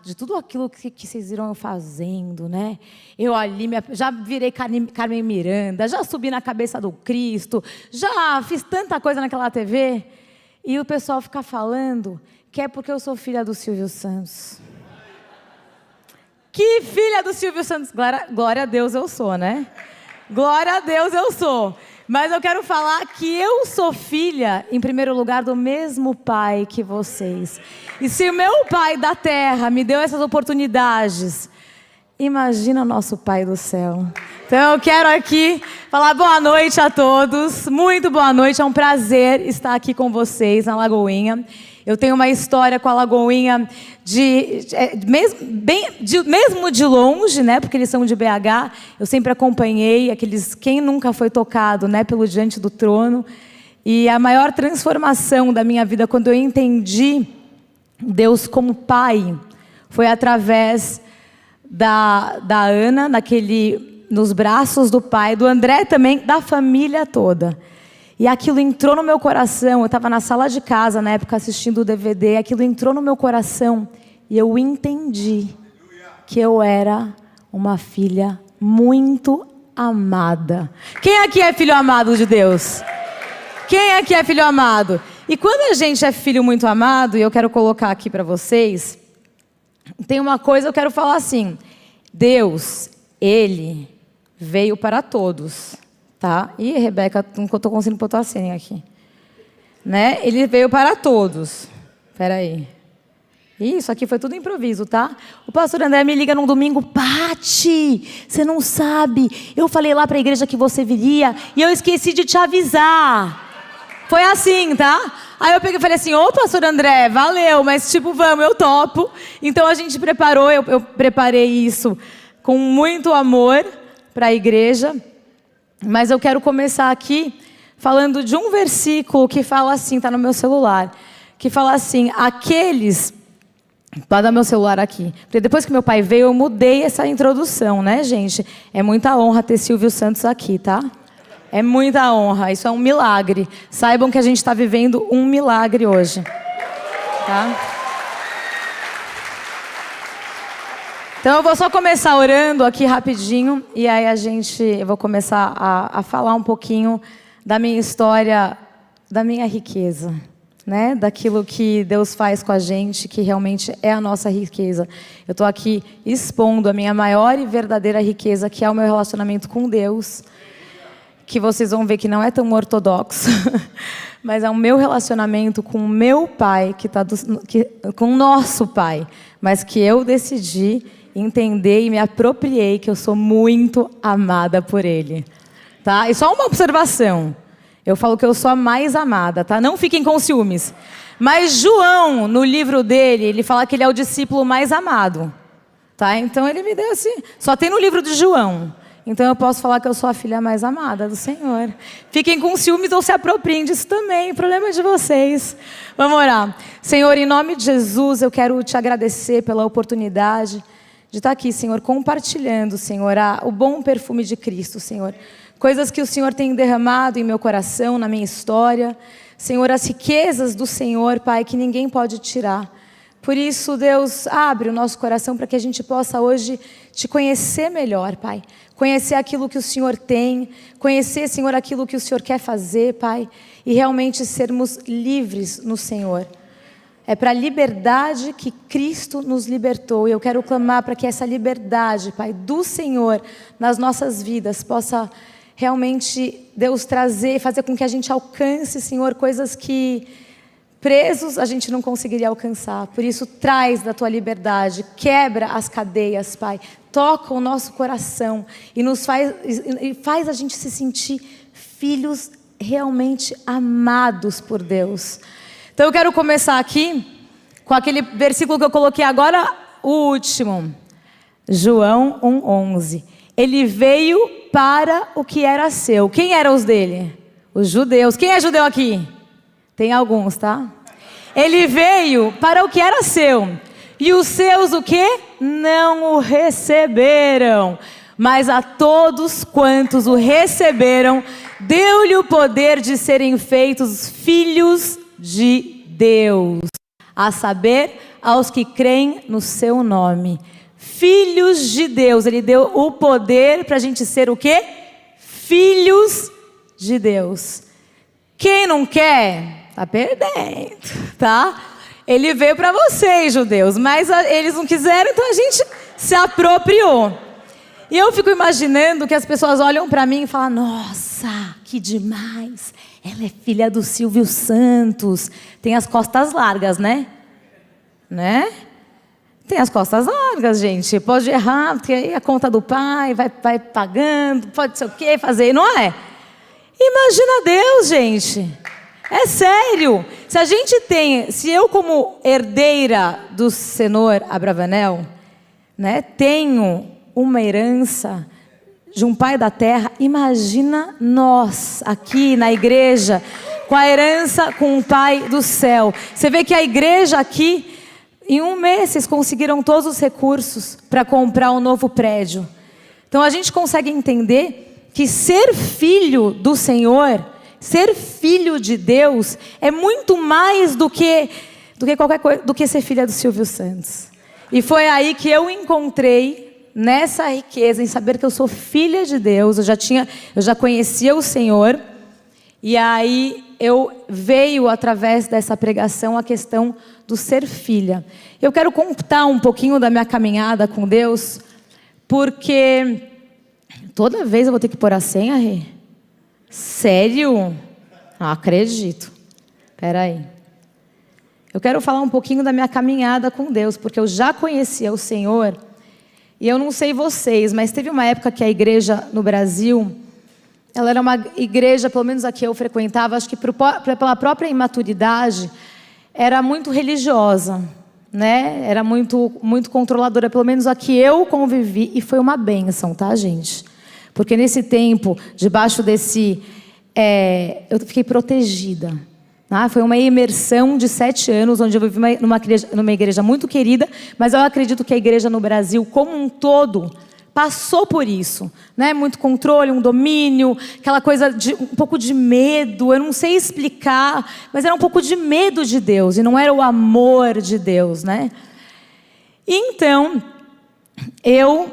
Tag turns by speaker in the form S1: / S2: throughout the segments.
S1: de tudo aquilo que vocês viram eu fazendo, né? Eu ali já virei Carmen Miranda, já subi na cabeça do Cristo, já fiz tanta coisa naquela TV. E o pessoal fica falando que é porque eu sou filha do Silvio Santos. Que filha do Silvio Santos? Glória a Deus eu sou, né? Glória a Deus eu sou. Mas eu quero falar que eu sou filha, em primeiro lugar, do mesmo pai que vocês. E se o meu pai da terra me deu essas oportunidades, imagina nosso pai do céu. Então eu quero aqui falar boa noite a todos. Muito boa noite, é um prazer estar aqui com vocês na Lagoinha. Eu tenho uma história com a Lagoinha mesmo de longe, né? Porque eles são de BH. Eu sempre acompanhei quem nunca foi tocado, né? Pelo Diante do Trono. E a maior transformação da minha vida, quando eu entendi Deus como Pai, foi através da Ana, nos braços do pai, do André também, da família toda. E aquilo entrou no meu coração. Eu estava na sala de casa, na época, assistindo o DVD. Aquilo entrou no meu coração. E eu entendi que eu era uma filha muito amada. Quem aqui é filho amado de Deus? Quem aqui é filho amado? E quando a gente é filho muito amado, e eu quero colocar aqui para vocês, tem uma coisa que eu quero falar assim. Deus, Ele veio para todos. Tá? Ih, Rebeca, não estou conseguindo botar a senha aqui. Né? Ele veio para todos. Espera aí. Isso aqui foi tudo improviso, tá? O pastor André me liga num domingo. Pati, você não sabe. Eu falei lá para a igreja que você viria e eu esqueci de te avisar. Foi assim, tá? Aí eu peguei e falei assim, ô pastor André, valeu, mas vamos, eu topo. Então a gente preparou, eu preparei isso com muito amor para a igreja. Mas eu quero começar aqui falando de um versículo que fala assim, está no meu celular, que fala assim, pode dar meu celular aqui, porque depois que meu pai veio, eu mudei essa introdução, né, gente? É muita honra ter Silvio Santos aqui, tá? É muita honra, isso é um milagre. Saibam que a gente está vivendo um milagre hoje, tá? Então eu vou só começar orando aqui rapidinho e aí eu vou começar a falar um pouquinho da minha história, da minha riqueza, né? Daquilo que Deus faz com a gente, que realmente é a nossa riqueza. Eu estou aqui expondo a minha maior e verdadeira riqueza, que é o meu relacionamento com Deus, que vocês vão ver que não é tão ortodoxo, mas é o meu relacionamento com o meu pai, com o nosso pai, mas que eu decidi entender e me apropriei que eu sou muito amada por Ele, tá? E só uma observação, eu falo que eu sou a mais amada, tá? Não fiquem com ciúmes. Mas João, no livro dele, ele fala que ele é o discípulo mais amado, tá? Então ele me deu assim, só tem no livro de João. Então eu posso falar que eu sou a filha mais amada do Senhor. Fiquem com ciúmes ou se apropriem disso também, o problema é de vocês. Vamos orar. Senhor, em nome de Jesus, eu quero te agradecer pela oportunidade de estar aqui, Senhor, compartilhando, Senhor, o bom perfume de Cristo, Senhor. Coisas que o Senhor tem derramado em meu coração, na minha história. Senhor, as riquezas do Senhor, Pai, que ninguém pode tirar. Por isso, Deus, abre o nosso coração para que a gente possa hoje te conhecer melhor, Pai. Conhecer aquilo que o Senhor tem, conhecer, Senhor, aquilo que o Senhor quer fazer, Pai. E realmente sermos livres no Senhor. É para a liberdade que Cristo nos libertou. E eu quero clamar para que essa liberdade, Pai, do Senhor nas nossas vidas possa realmente, Deus, trazer, fazer com que a gente alcance, Senhor, coisas que presos a gente não conseguiria alcançar. Por isso, traz da Tua liberdade, quebra as cadeias, Pai. Toca o nosso coração e faz a gente se sentir filhos realmente amados por Deus. Então eu quero começar aqui com aquele versículo que eu coloquei agora, o último. João 1,11. Ele veio para o que era seu. Quem eram os dele? Os judeus. Quem é judeu aqui? Tem alguns, tá? Ele veio para o que era seu. E os seus o quê? Não o receberam. Mas a todos quantos o receberam, deu-lhe o poder de serem feitos filhos de Deus. a saber, aos que creem no seu nome. Filhos de Deus. Ele deu o poder para a gente ser o quê? Filhos de Deus. Quem não quer, está perdendo, tá? Ele veio para vocês, judeus, mas eles não quiseram, então a gente se apropriou. E eu fico imaginando que as pessoas olham para mim e falam: nossa, que demais, ela é filha do Silvio Santos. Tem as costas largas, né? Tem as costas largas, gente. Pode errar, porque aí a conta do pai vai pagando, pode ser o quê, fazer, não é? Imagina Deus, gente. É sério. Se eu como herdeira do Senhor Abravanel, né, tenho uma herança de um pai da terra, imagina nós aqui na igreja, com a herança com o pai do céu. Você vê que a igreja aqui, em um mês, vocês conseguiram todos os recursos para comprar um novo prédio. Então a gente consegue entender que ser filho do Senhor, ser filho de Deus, é muito mais do que qualquer coisa, do que ser filha do Silvio Santos. E foi aí que eu encontrei nessa riqueza, em saber que eu sou filha de Deus. Eu já conhecia o Senhor. E aí veio através dessa pregação a questão do ser filha. Eu quero contar um pouquinho da minha caminhada com Deus, porque toda vez eu vou ter que pôr a senha, Rê? Sério? Não acredito. Espera aí. Eu quero falar um pouquinho da minha caminhada com Deus, porque eu já conhecia o Senhor. E eu não sei vocês, mas teve uma época que a igreja no Brasil, ela era uma igreja, pelo menos a que eu frequentava, acho que pela própria imaturidade, era muito religiosa, né? Era muito, muito controladora, pelo menos a que eu convivi, e foi uma bênção, tá, gente? Porque nesse tempo, debaixo desse... eu fiquei protegida. Tá? Foi uma imersão de 7 anos, onde eu vivi numa igreja muito querida, mas eu acredito que a igreja no Brasil, como um todo, passou por isso, né? Muito controle, um domínio, aquela coisa de um pouco de medo. Eu não sei explicar, mas era um pouco de medo de Deus, e não era o amor de Deus, né? Então, eu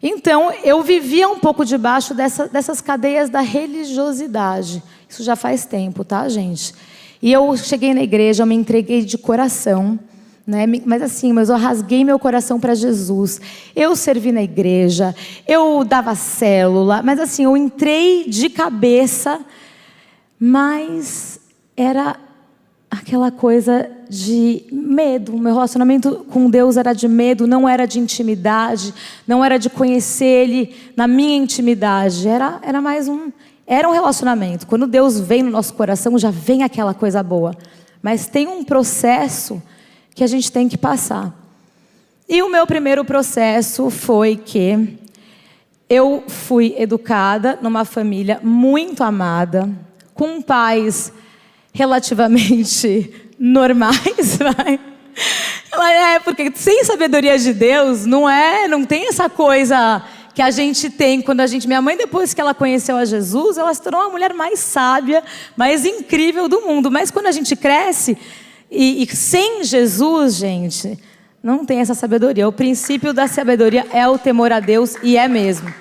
S1: Então, eu vivia um pouco debaixo dessas cadeias da religiosidade. Isso já faz tempo, tá, gente? E eu cheguei na igreja, eu me entreguei de coração, né? Mas eu rasguei meu coração para Jesus. Eu servi na igreja, eu dava célula, mas assim, eu entrei de cabeça, mas era aquela coisa de medo. O meu relacionamento com Deus era de medo, não era de intimidade, não era de conhecer Ele na minha intimidade. Era mais era um relacionamento. Quando Deus vem no nosso coração, já vem aquela coisa boa. Mas tem um processo que a gente tem que passar. E o meu primeiro processo foi que eu fui educada numa família muito amada, com pais relativamente normais, vai. Porque sem sabedoria de Deus, não tem essa coisa que a gente tem quando minha mãe, depois que ela conheceu a Jesus, ela se tornou a mulher mais sábia, mais incrível do mundo. Mas quando a gente cresce, e sem Jesus, gente, não tem essa sabedoria. O princípio da sabedoria é o temor a Deus, e é mesmo.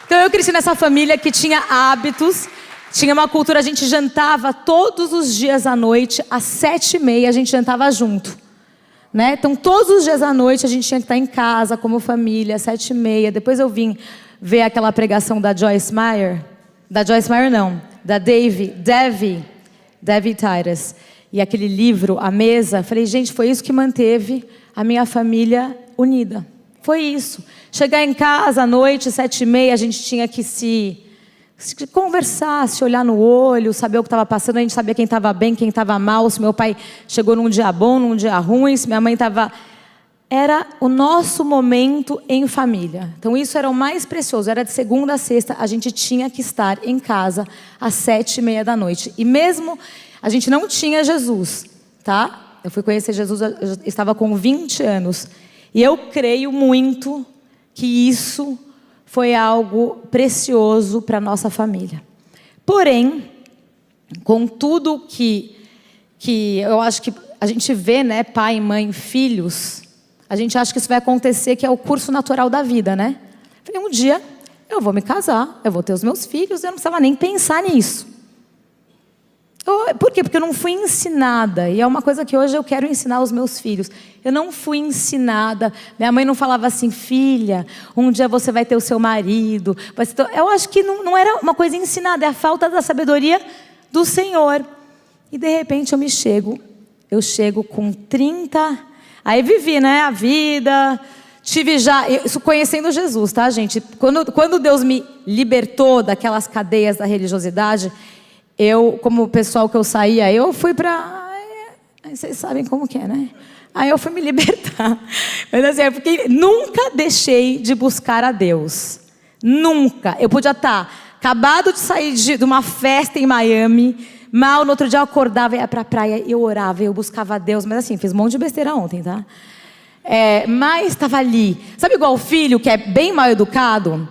S1: Então eu cresci nessa família que tinha hábitos, tinha uma cultura, a gente jantava todos os dias à noite, às 7h30 a gente jantava junto, né? Então todos os dias à noite a gente tinha que estar em casa como família, às 7h30. Depois eu vim ver aquela pregação da Joyce Meyer, da Devi Titus, e aquele livro, A Mesa. Falei, gente, foi isso que manteve a minha família unida. Foi isso. Chegar em casa à noite, 7h30, a gente tinha que se conversar, se olhar no olho, saber o que estava passando. A gente sabia quem estava bem, quem estava mal, se meu pai chegou num dia bom, num dia ruim, se minha mãe estava... Era o nosso momento em família. Então isso era o mais precioso. Era de segunda a sexta, a gente tinha que estar em casa às 7h30 da noite. E mesmo a gente não tinha Jesus, tá? Eu fui conhecer Jesus, eu estava com 20 anos. E eu creio muito que isso foi algo precioso para a nossa família. Porém, com tudo que eu acho que a gente vê, né, pai, mãe, filhos, a gente acha que isso vai acontecer, que é o curso natural da vida, né? Falei, um dia eu vou me casar, eu vou ter os meus filhos, eu não precisava nem pensar nisso. Por quê? Porque eu não fui ensinada, e é uma coisa que hoje eu quero ensinar aos meus filhos. Eu não fui ensinada, minha mãe não falava assim, filha, um dia você vai ter o seu marido. Eu acho que não era uma coisa ensinada, é a falta da sabedoria do Senhor. E de repente eu chego com 30, aí vivi, né, a vida, tive já, isso conhecendo Jesus, tá, gente? Quando Deus me libertou daquelas cadeias da religiosidade, como o pessoal que eu saía, eu fui para... Vocês sabem como que é, né? Aí eu fui me libertar. Mas assim, é porque nunca deixei de buscar a Deus. Nunca. Eu podia estar acabado de sair de uma festa em Miami, mal, no outro dia eu acordava, ia para a praia, eu orava, eu buscava a Deus. Mas assim, fiz um monte de besteira ontem, tá? Mas estava ali. Sabe igual o filho que é bem mal educado?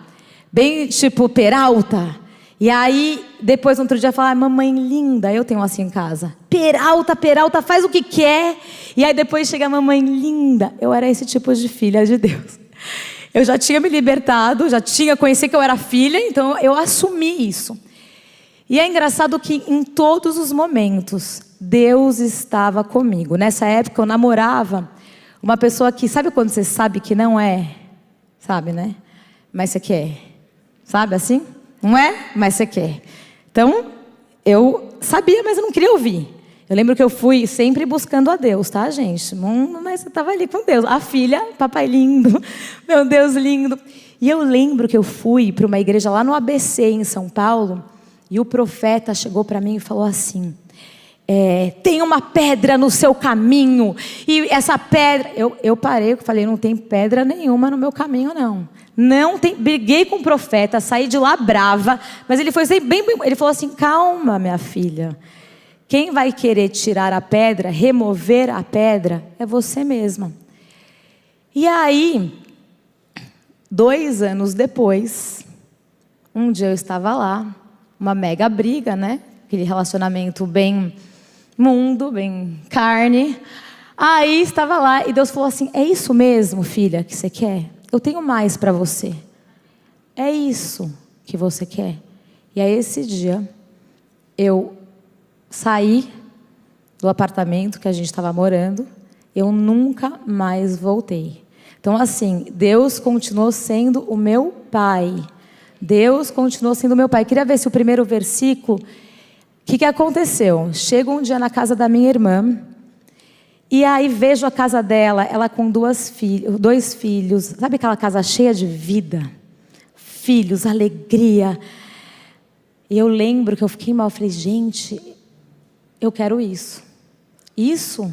S1: Bem tipo Peralta? E aí, depois, no outro dia, falar, mamãe linda, eu tenho assim em casa. Peralta, faz o que quer. E aí depois chega a mamãe linda. Eu era esse tipo de filha de Deus. Eu já tinha me libertado, já tinha conhecido que eu era filha, então eu assumi isso. E é engraçado que em todos os momentos, Deus estava comigo. Nessa época eu namorava uma pessoa que, sabe quando você sabe que não é? Sabe, né? Mas você quer. Sabe assim? Não é? Mas você quer. Então, eu sabia, mas eu não queria ouvir. Eu lembro que eu fui sempre buscando a Deus, tá, gente? Mas eu estava ali com Deus. A filha, papai lindo, meu Deus lindo. E eu lembro que eu fui para uma igreja lá no ABC, em São Paulo, e o profeta chegou para mim e falou assim, tem uma pedra no seu caminho, e essa pedra... Eu parei, eu falei, não tem pedra nenhuma no meu caminho, não. Não tem, briguei com o profeta, saí de lá brava, mas ele foi bem, ele falou assim, calma, minha filha, quem vai querer tirar a pedra, remover a pedra, é você mesma. E aí, 2 anos depois, um dia eu estava lá, uma mega briga, né? Aquele relacionamento bem mundo, bem carne. Aí estava lá e Deus falou assim, é isso mesmo, filha, que você quer? Eu tenho mais para você. É isso que você quer? E aí esse dia, eu saí do apartamento que a gente estava morando, eu nunca mais voltei. Então assim, Deus continuou sendo o meu pai. Deus continuou sendo o meu pai. Queria ver se o primeiro versículo, o que aconteceu? Chego um dia na casa da minha irmã, e aí vejo a casa dela, ela com 2 filhos, sabe aquela casa cheia de vida? Filhos, alegria. E eu lembro que eu fiquei mal, eu falei, gente, eu quero isso. Isso,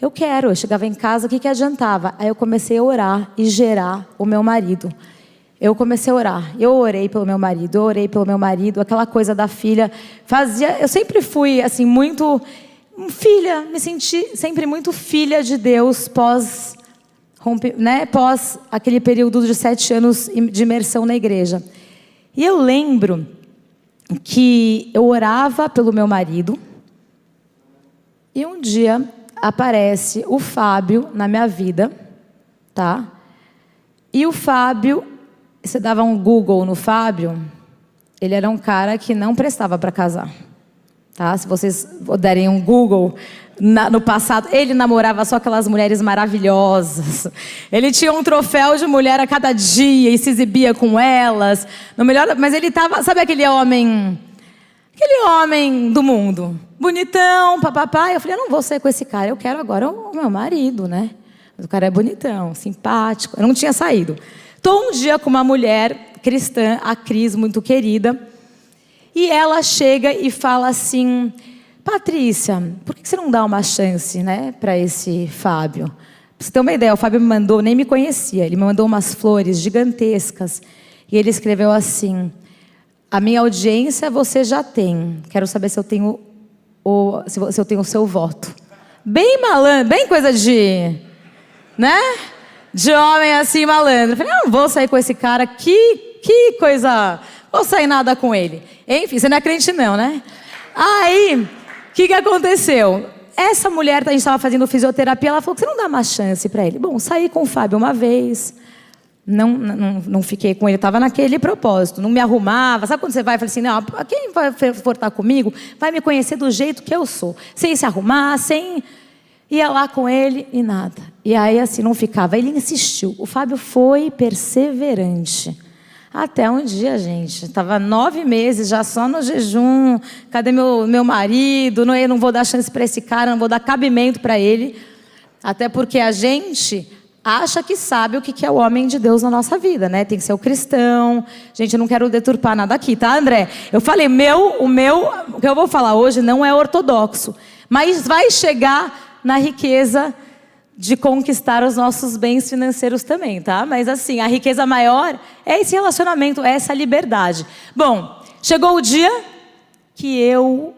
S1: eu quero. Eu chegava em casa, o que adiantava? Aí eu comecei a orar e gerar o meu marido. Eu comecei a orar, eu orei pelo meu marido, aquela coisa da filha, eu sempre fui assim, muito... filha, me senti sempre muito filha de Deus pós aquele período de 7 anos de imersão na igreja. E eu lembro que eu orava pelo meu marido e um dia aparece o Fábio na minha vida, tá? E o Fábio, você dava um Google no Fábio, ele era um cara que não prestava para casar. Tá? Se vocês derem um Google, no passado, ele namorava só aquelas mulheres maravilhosas. Ele tinha um troféu de mulher a cada dia e se exibia com elas. Mas ele estava, sabe aquele homem do mundo, bonitão, papapá. Eu falei, eu não vou sair com esse cara, eu quero agora o meu marido, né? Mas o cara é bonitão, simpático. Eu não tinha saído. Estou um dia com uma mulher cristã, a Cris, muito querida. E ela chega e fala assim, Patrícia, por que você não dá uma chance, né, para esse Fábio? Pra você ter uma ideia, o Fábio me mandou, nem me conhecia, ele me mandou umas flores gigantescas. E ele escreveu assim, a minha audiência você já tem, quero saber se eu tenho o seu voto. Bem malandro, bem coisa de, né, de homem assim malandro. Eu falei, não vou sair com esse cara, que coisa vou sair nada com ele. Enfim, você não é crente não, né? Aí, o que aconteceu? Essa mulher, a gente estava fazendo fisioterapia, ela falou que você não dá uma chance para ele. Bom, saí com o Fábio uma vez, não fiquei com ele, estava naquele propósito, não me arrumava. Sabe quando você vai e fala assim, não, quem for estar comigo vai me conhecer do jeito que eu sou, sem se arrumar, sem... Ia lá com ele e nada. E aí assim, não ficava. Ele insistiu. O Fábio foi perseverante. Até um dia, gente, estava 9 meses já só no jejum. Cadê meu marido? Não, eu não vou dar chance para esse cara, não vou dar cabimento para ele. Até porque a gente acha que sabe o que é o homem de Deus na nossa vida, né? Tem que ser o cristão. Gente, eu não quero deturpar nada aqui, tá, André? Eu falei, o que eu vou falar hoje não é ortodoxo. Mas vai chegar na riqueza de conquistar os nossos bens financeiros também, tá? Mas assim, a riqueza maior é esse relacionamento, é essa liberdade. Bom, chegou o dia que eu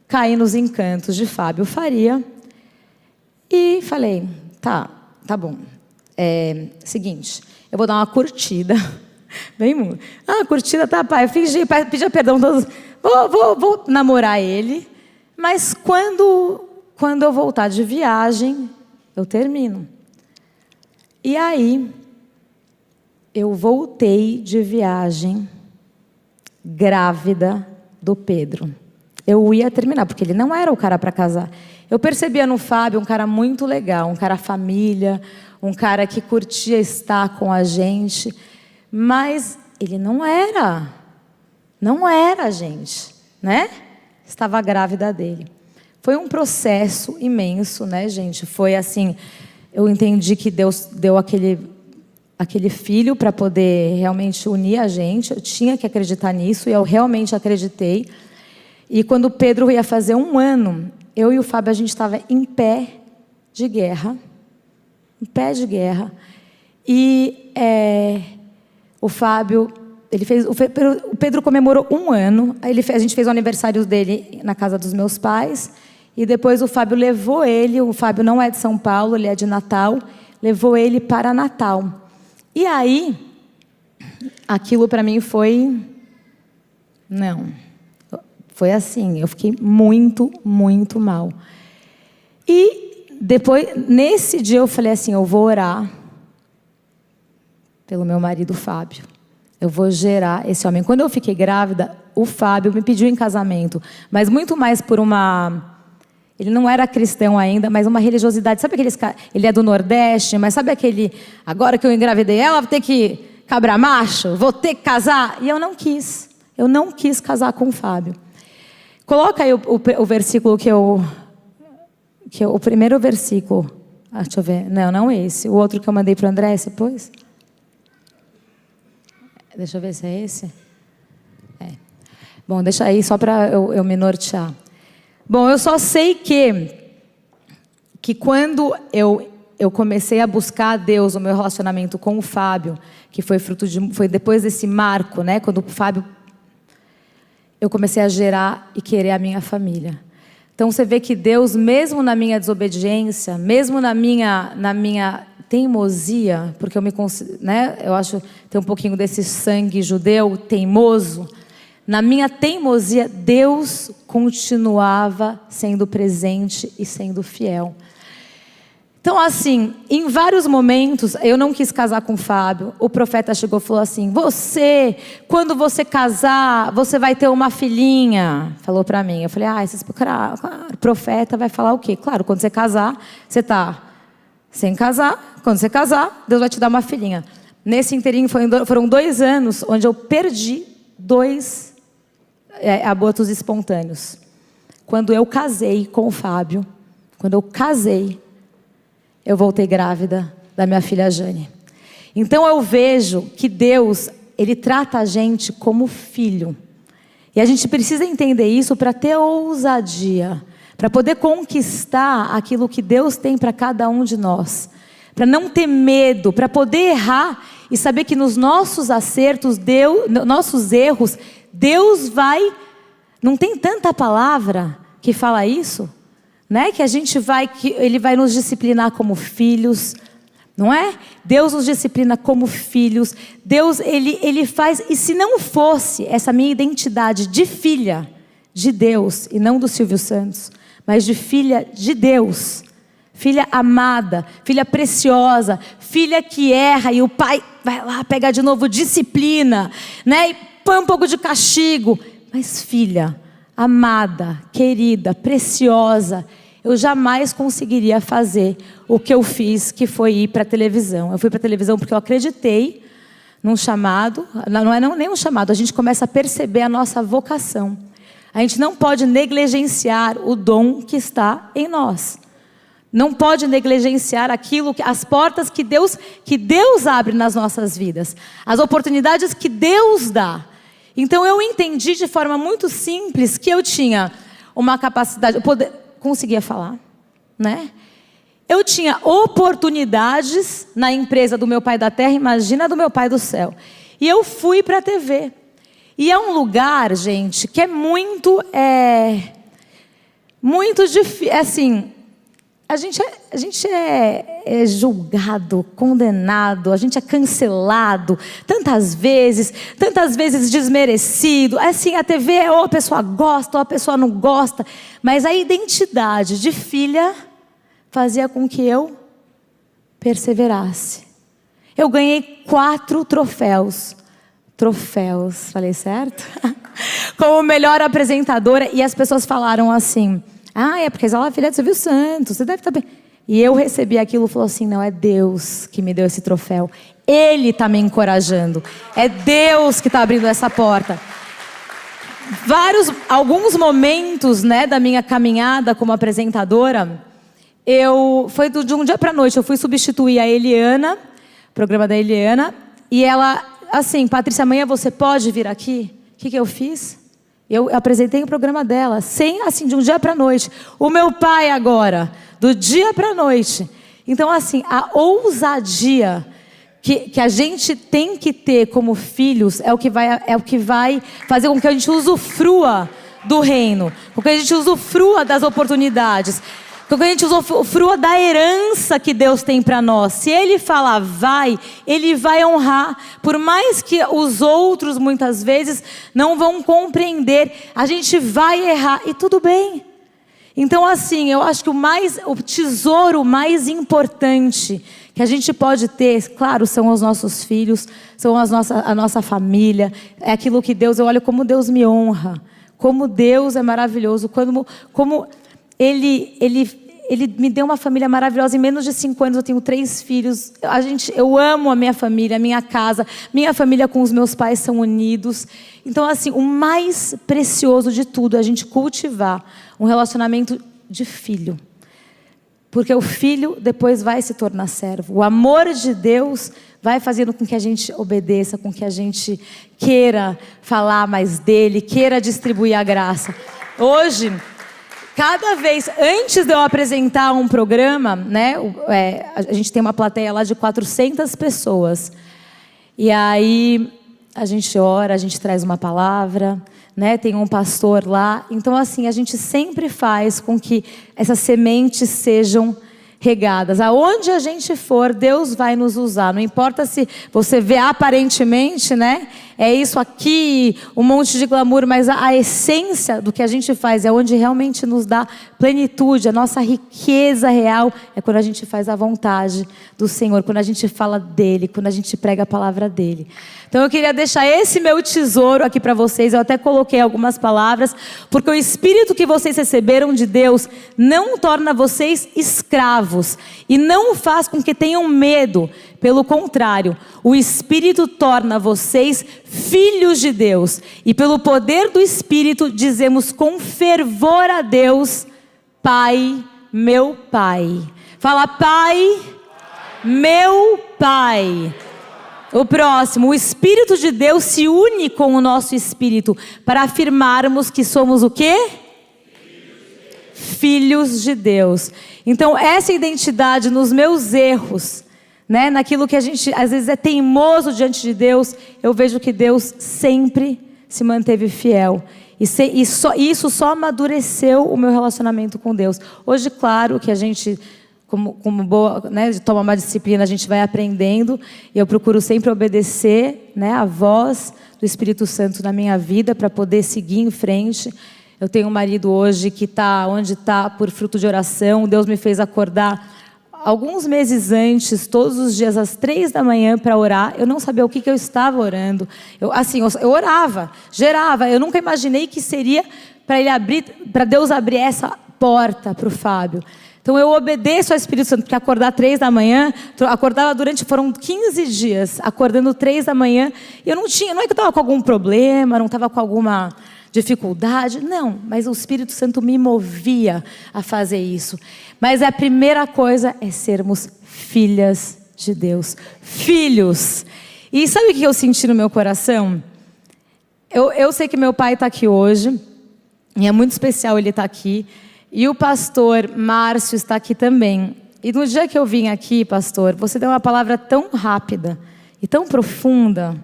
S1: caí nos encantos de Fábio Faria e falei, tá bom. Seguinte, eu vou dar uma curtida. Bem, curtida, tá, pai? Eu pedi perdão todos. Vou namorar ele, mas quando eu voltar de viagem, eu termino. E aí, eu voltei de viagem, grávida do Pedro. Eu ia terminar, porque ele não era o cara para casar. Eu percebia no Fábio um cara muito legal, um cara família, um cara que curtia estar com a gente, mas ele não era, gente, né? Estava grávida dele. Foi um processo imenso, né, gente? Foi assim, eu entendi que Deus deu aquele filho para poder realmente unir a gente. Eu tinha que acreditar nisso e eu realmente acreditei. E quando o Pedro ia fazer 1 ano, eu e o Fábio, a gente estava em pé de guerra. Em pé de guerra. E o Fábio... o Pedro comemorou 1 ano. A gente fez o aniversário dele na casa dos meus pais. E depois o Fábio levou ele, o Fábio não é de São Paulo, ele é de Natal, levou ele para Natal. E aí, aquilo para mim foi... Não. Foi assim, eu fiquei muito, muito mal. E depois, nesse dia eu falei assim, eu vou orar pelo meu marido Fábio. Eu vou gerar esse homem. Quando eu fiquei grávida, o Fábio me pediu em casamento, mas muito mais por uma... Ele não era cristão ainda, mas uma religiosidade. Sabe aqueles caras... Ele é do Nordeste, mas sabe aquele... Agora que eu engravidei ela, vou ter que cabrar macho, vou ter que casar. E eu não quis. Eu não quis casar com o Fábio. Coloca aí o versículo o primeiro versículo. Deixa eu ver. Não esse. O outro que eu mandei para o André, você pôs? Deixa eu ver se é esse. Bom, deixa aí só para eu me nortear. Bom, eu só sei que quando eu comecei a buscar a Deus, o meu relacionamento com o Fábio, que foi foi depois desse marco, né? Quando o Fábio, eu comecei a gerar e querer a minha família. Então você vê que Deus, mesmo na minha desobediência, mesmo na minha teimosia, porque eu acho que tem um pouquinho desse sangue judeu teimoso. Na minha teimosia, Deus continuava sendo presente e sendo fiel. Então, assim, em vários momentos, eu não quis casar com o Fábio. O profeta chegou e falou assim, quando você casar, você vai ter uma filhinha. Falou para mim. Eu falei, claro, o profeta vai falar o quê? Claro, quando você casar, você está sem casar. Quando você casar, Deus vai te dar uma filhinha. Nesse inteirinho, foram 2 anos onde eu perdi 2 abortos espontâneos. Quando eu casei com o Fábio, eu voltei grávida da minha filha Jane. Então eu vejo que Deus, Ele trata a gente como filho. E a gente precisa entender isso para ter ousadia, para poder conquistar aquilo que Deus tem para cada um de nós. Para não ter medo, para poder errar e saber que nos nossos acertos, nossos erros, Deus vai... Não tem tanta palavra que fala isso, né? Que Ele vai nos disciplinar como filhos. não é? Deus nos disciplina como filhos. Deus, Ele faz... E se não fosse essa minha identidade de filha de Deus, e não do Silvio Santos, mas de filha de Deus, filha amada, filha preciosa, filha que erra e o pai vai lá pegar de novo disciplina, né? E põe um pouco de castigo. Mas filha amada, querida, preciosa, eu jamais conseguiria fazer o que eu fiz, que foi ir para a televisão. Eu fui para a televisão porque eu acreditei num chamado. Não é nem um chamado, a gente começa a perceber a nossa vocação. A gente não pode negligenciar o dom que está em nós. Não pode negligenciar aquilo, as portas que Deus abre nas nossas vidas. As oportunidades que Deus dá. Então eu entendi de forma muito simples que eu tinha uma capacidade, conseguia falar, né? Eu tinha oportunidades na empresa do meu pai da terra, imagina do meu pai do céu. E eu fui para a TV. E é um lugar, gente, que é muito difícil, assim, a gente é julgado, condenado, a gente é cancelado tantas vezes desmerecido. Assim, a TV ou a pessoa gosta ou a pessoa não gosta, mas a identidade de filha fazia com que eu perseverasse. Eu ganhei 4 troféus, falei certo? Como melhor apresentadora, e as pessoas falaram assim: ah, é porque ela é filha de Silvio Santos, você deve estar bem. E eu recebi aquilo e falou assim: não, é Deus que me deu esse troféu. Ele está me encorajando. É Deus que está abrindo essa porta. Alguns momentos, né, da minha caminhada como apresentadora, foi de um dia para a noite, eu fui substituir a Eliana, o programa da Eliana, e ela, assim, Patrícia, amanhã você pode vir aqui? O que eu fiz? Eu apresentei o programa dela, assim, de um dia para a noite. O meu pai agora, do dia para a noite. Então, assim, a ousadia que a gente tem que ter como filhos é o que vai fazer com que a gente usufrua do reino, com que a gente usufrua das oportunidades, com que a gente usufrua da herança que Deus tem para nós. Se Ele falar vai, Ele vai honrar. Por mais que os outros muitas vezes não vão compreender, a gente vai errar e tudo bem. Então, assim, eu acho que o tesouro mais importante que a gente pode ter, claro, são os nossos filhos, são a nossa família, é aquilo que Deus, eu olho como Deus me honra, como Deus é maravilhoso, como Ele me deu uma família maravilhosa. Em menos de 5 anos eu tenho 3 filhos. Eu amo a minha família, a minha casa. Minha família com os meus pais são unidos. Então, assim, o mais precioso de tudo é a gente cultivar um relacionamento de filho. Porque o filho depois vai se tornar servo. O amor de Deus vai fazendo com que a gente obedeça, com que a gente queira falar mais dele, queira distribuir a graça. Hoje, cada vez, antes de eu apresentar um programa, né, a gente tem uma plateia lá de 400 pessoas. E aí, a gente ora, a gente traz uma palavra, né, tem um pastor lá. Então, assim, a gente sempre faz com que essas sementes sejam regadas. Aonde a gente for, Deus vai nos usar. Não importa se você vê aparentemente, né, é isso aqui, um monte de glamour, mas a essência do que a gente faz é onde realmente nos dá plenitude. A nossa riqueza real é quando a gente faz a vontade do Senhor, quando a gente fala dele, quando a gente prega a palavra dele. Então eu queria deixar esse meu tesouro aqui para vocês. Eu até coloquei algumas palavras, porque o Espírito que vocês receberam de Deus não torna vocês escravos e não faz com que tenham medo. Pelo contrário, o Espírito torna vocês filhos de Deus. E pelo poder do Espírito dizemos com fervor a Deus: Pai, meu Pai. Fala: Pai, meu Pai. O próximo: o Espírito de Deus se une com o nosso espírito para afirmarmos que somos o quê? Filhos de Deus. Então, essa identidade nos meus erros, né, naquilo que a gente às vezes é teimoso diante de Deus, eu vejo que Deus sempre se manteve fiel. E isso só amadureceu o meu relacionamento com Deus. Hoje, claro que a gente como boa, né, de tomar uma disciplina, a gente vai aprendendo. E eu procuro sempre obedecer, né, a voz do Espírito Santo na minha vida para poder seguir em frente. Eu tenho um marido hoje que está onde está por fruto de oração. Deus me fez acordar alguns meses antes, todos os dias às 3 da manhã para orar. Eu não sabia o que eu estava orando. Eu orava, gerava. Eu nunca imaginei que seria para Deus abrir essa porta para o Fábio. Então eu obedeço ao Espírito Santo, porque acordar 3 da manhã, foram 15 dias, acordando 3 da manhã, e eu não é que eu estava com algum problema, não estava com alguma dificuldade, não, mas o Espírito Santo me movia a fazer isso. Mas a primeira coisa é sermos filhas de Deus, filhos. E sabe o que eu senti no meu coração? Eu sei que meu pai está aqui hoje, e é muito especial ele estar aqui, e o pastor Márcio está aqui também. E no dia que eu vim aqui, pastor, você deu uma palavra tão rápida e tão profunda.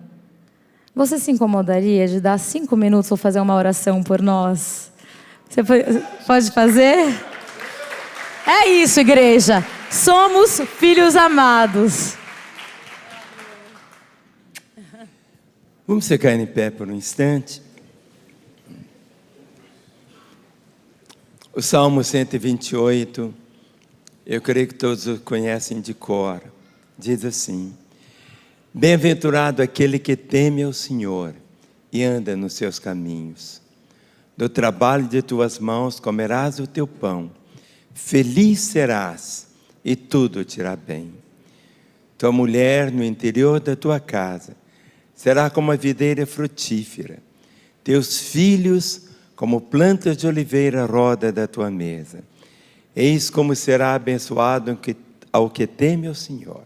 S1: Você se incomodaria de dar 5 minutos ou fazer uma oração por nós? Você pode fazer? É isso, igreja. Somos filhos amados.
S2: Vamos ficar em pé por um instante. O Salmo 128, eu creio que todos o conhecem de cor. Diz assim: bem-aventurado aquele que teme ao Senhor e anda nos seus caminhos. Do trabalho de tuas mãos comerás o teu pão. Feliz serás e tudo te irá bem. Tua mulher no interior da tua casa será como a videira frutífera. Teus filhos como plantas de oliveira à roda da tua mesa. Eis como será abençoado ao que teme ao Senhor.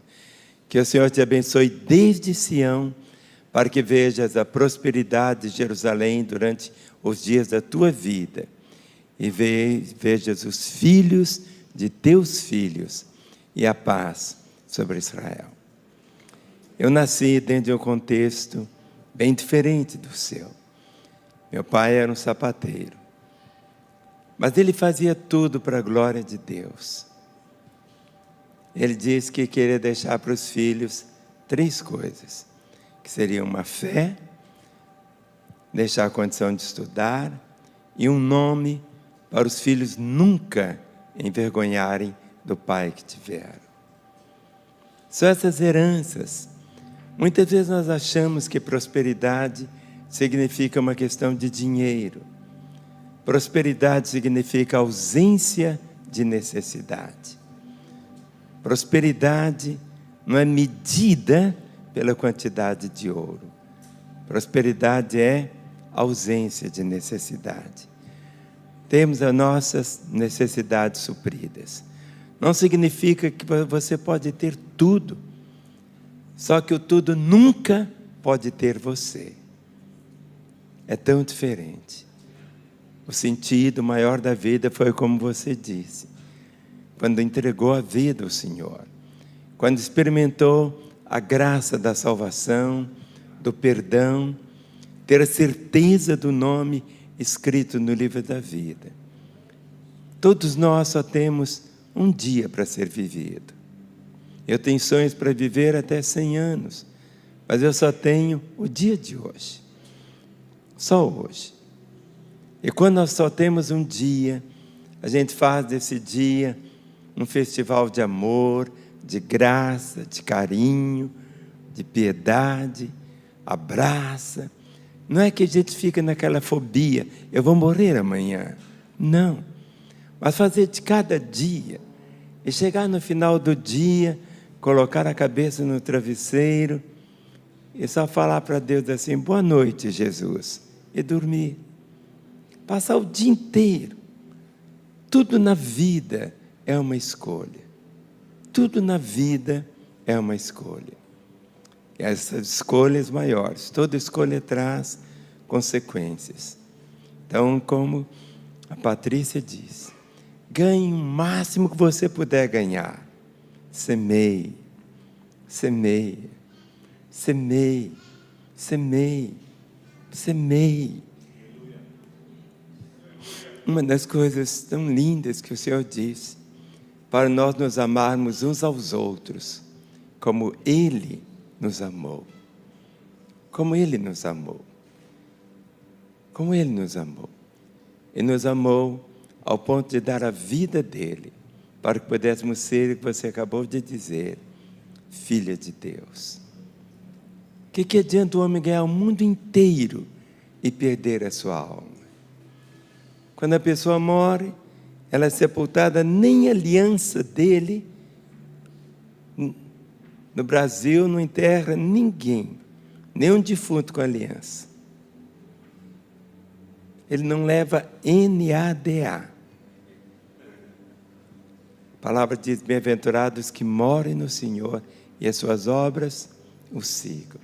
S2: Que o Senhor te abençoe desde Sião, para que vejas a prosperidade de Jerusalém durante os dias da tua vida, e vejas os filhos de teus filhos, e a paz sobre Israel. Eu nasci dentro de um contexto bem diferente do seu. Meu pai era um sapateiro, mas ele fazia tudo para a glória de Deus. Ele disse que queria deixar para os filhos 3 coisas, que seriam uma fé, deixar a condição de estudar e um nome para os filhos nunca envergonharem do pai que tiveram. São essas heranças. Muitas vezes nós achamos que prosperidade significa uma questão de dinheiro. Prosperidade significa ausência de necessidade. Prosperidade não é medida pela quantidade de ouro. Prosperidade é ausência de necessidade. Temos as nossas necessidades supridas. Não significa que você pode ter tudo. Só que o tudo nunca pode ter você. É tão diferente. O sentido maior da vida foi como você disse, quando entregou a vida ao Senhor, quando experimentou a graça da salvação, do perdão, ter a certeza do nome escrito no livro da vida. Todos nós só temos um dia para ser vivido. Eu tenho sonhos para viver até 100 anos, mas eu só tenho o dia de hoje. Só hoje. E quando nós só temos um dia, a gente faz desse dia um festival de amor, de graça, de carinho, de piedade, abraça. Não é que a gente fica naquela fobia, eu vou morrer amanhã. Não. Mas fazer de cada dia, e chegar no final do dia, colocar a cabeça no travesseiro, e só falar para Deus assim: boa noite, Jesus. E dormir. Passar o dia inteiro. Tudo na vida é uma escolha. Tudo na vida é uma escolha. E essas escolhas maiores, toda escolha traz consequências. Então, como a Patrícia diz, ganhe o máximo que você puder ganhar. Semeie, semeie, semeie, semeie, semeie. Uma das coisas tão lindas que o Senhor disse: para nós nos amarmos uns aos outros, como Ele nos amou. Como Ele nos amou. Como Ele nos amou. Ele nos amou ao ponto de dar a vida dele, para que pudéssemos ser o que você acabou de dizer, filha de Deus. O que adianta o homem ganhar o mundo inteiro e perder a sua alma? Quando a pessoa morre, ela é sepultada, nem a aliança dele, no Brasil não enterra ninguém, nenhum defunto com aliança. Ele não leva NADA. A palavra diz, bem-aventurados que morem no Senhor e as suas obras o sigam.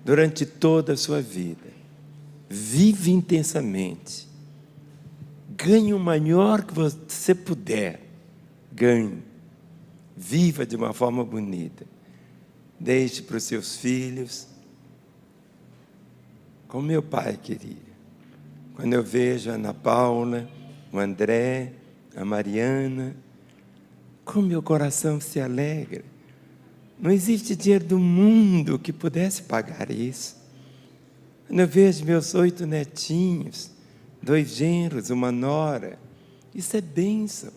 S2: Durante toda a sua vida, vive intensamente. Ganhe o maior que você puder. Ganhe. Viva de uma forma bonita. Deixe para os seus filhos, como meu pai queria. Quando eu vejo a Ana Paula, o André, a Mariana, como meu coração se alegra. Não existe dinheiro do mundo que pudesse pagar isso. Quando eu vejo meus 8 netinhos, 2 genros, uma nora, isso é bênção.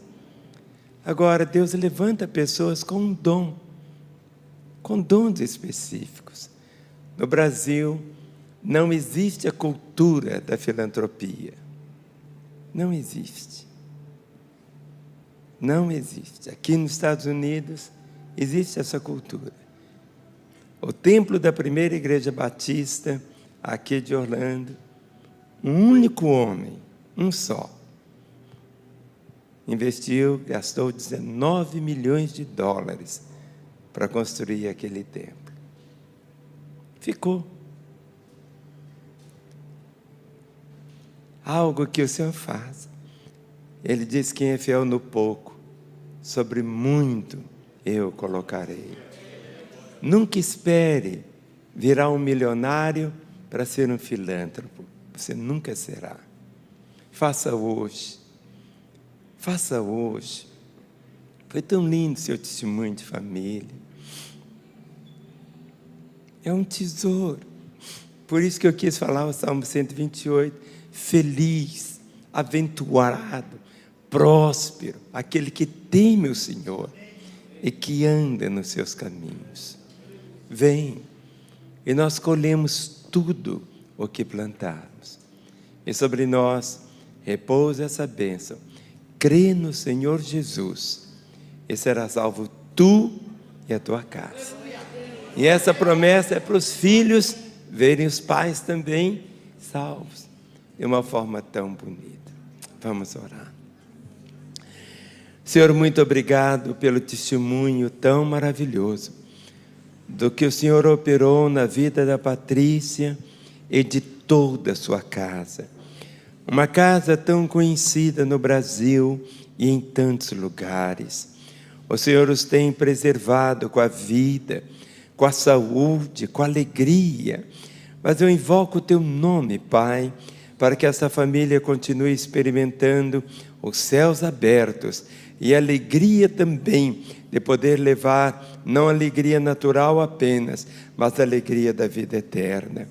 S2: Agora, Deus levanta pessoas com um dom, com dons específicos. No Brasil, não existe a cultura da filantropia. Não existe. Não existe. Aqui nos Estados Unidos, existe essa cultura. O templo da primeira igreja batista, aqui de Orlando, um único homem, um só, gastou 19 milhões de dólares para construir aquele templo. Ficou. Algo que o Senhor faz. Ele diz, quem é fiel no pouco, sobre muito eu colocarei. Nunca espere virar um milionário para ser um filântropo. Você nunca será. Faça hoje. Faça hoje. Foi tão lindo seu testemunho de família. É um tesouro. Por isso que eu quis falar o Salmo 128. Feliz, aventurado, próspero, aquele que teme o Senhor e que anda nos seus caminhos. Vem, e nós colhemos tudo o que plantarmos. E sobre nós repousa essa bênção. Crê no Senhor Jesus e serás salvo tu e a tua casa. E essa promessa é para os filhos verem os pais também salvos de uma forma tão bonita. Vamos orar. Senhor, muito obrigado pelo testemunho tão maravilhoso do que o Senhor operou na vida da Patrícia e de toda a sua casa. Uma casa tão conhecida no Brasil e em tantos lugares. O Senhor os tem preservado com a vida, com a saúde, com a alegria. Mas eu invoco o teu nome, Pai, para que essa família continue experimentando os céus abertos e a alegria também de poder levar, não a alegria natural apenas, mas a alegria da vida eterna.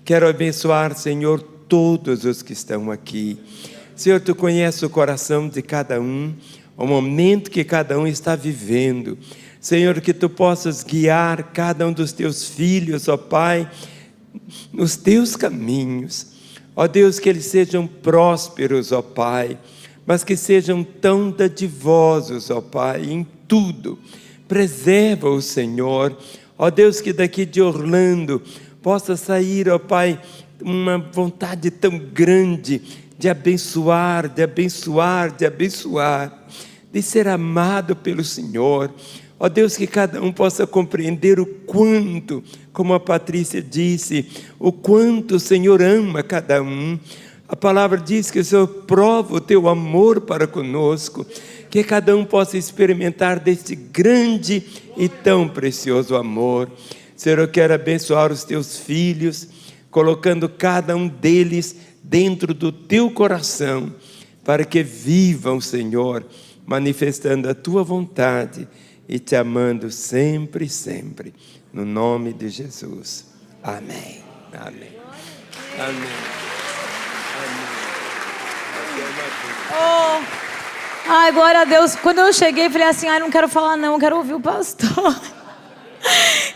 S2: Quero abençoar, Senhor, todos os que estão aqui. Senhor, Tu conheces o coração de cada um, o momento que cada um está vivendo. Senhor, que Tu possas guiar cada um dos Teus filhos, ó Pai, nos Teus caminhos. Ó Deus, que eles sejam prósperos, ó Pai, mas que sejam tão dadivosos, ó Pai, em tudo. Preserva o Senhor. Ó Deus, que daqui de Orlando possa sair, ó Pai, uma vontade tão grande de abençoar, de abençoar, de abençoar, de ser amado pelo Senhor. Ó Deus, que cada um possa compreender o quanto, como a Patrícia disse, o quanto o Senhor ama cada um. A palavra diz que o Senhor prova o teu amor para conosco, que cada um possa experimentar deste grande e tão precioso amor. Senhor, eu quero abençoar os teus filhos, colocando cada um deles dentro do teu coração, para que vivam, Senhor, manifestando a tua vontade e te amando sempre, sempre. No nome de Jesus. Amém. Amém. Amém.
S1: Oh, ai, glória a Deus. Quando eu cheguei, falei assim, ai, não quero falar não, quero ouvir o pastor.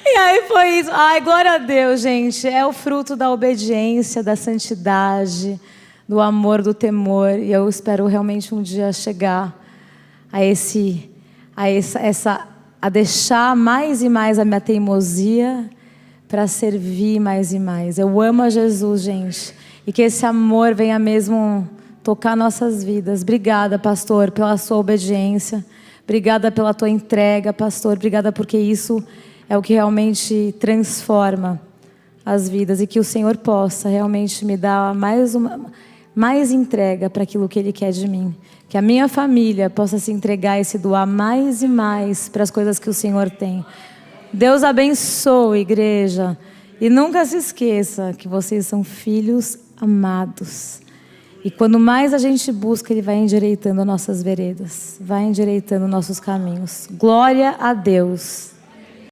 S1: E aí foi isso. Ai, glória a Deus, gente. É o fruto da obediência, da santidade, do amor, do temor. E eu espero realmente um dia chegar a deixar mais e mais a minha teimosia para servir mais e mais. Eu amo a Jesus, gente. E que esse amor venha mesmo tocar nossas vidas. Obrigada, pastor, pela sua obediência. Obrigada pela tua entrega, pastor. Obrigada porque isso é o que realmente transforma as vidas. E que o Senhor possa realmente me dar mais entrega para aquilo que Ele quer de mim. Que a minha família possa se entregar e se doar mais e mais para as coisas que o Senhor tem. Deus abençoe, igreja. E nunca se esqueça que vocês são filhos amados. E quando mais a gente busca, Ele vai endireitando nossas veredas. Vai endireitando nossos caminhos. Glória a Deus.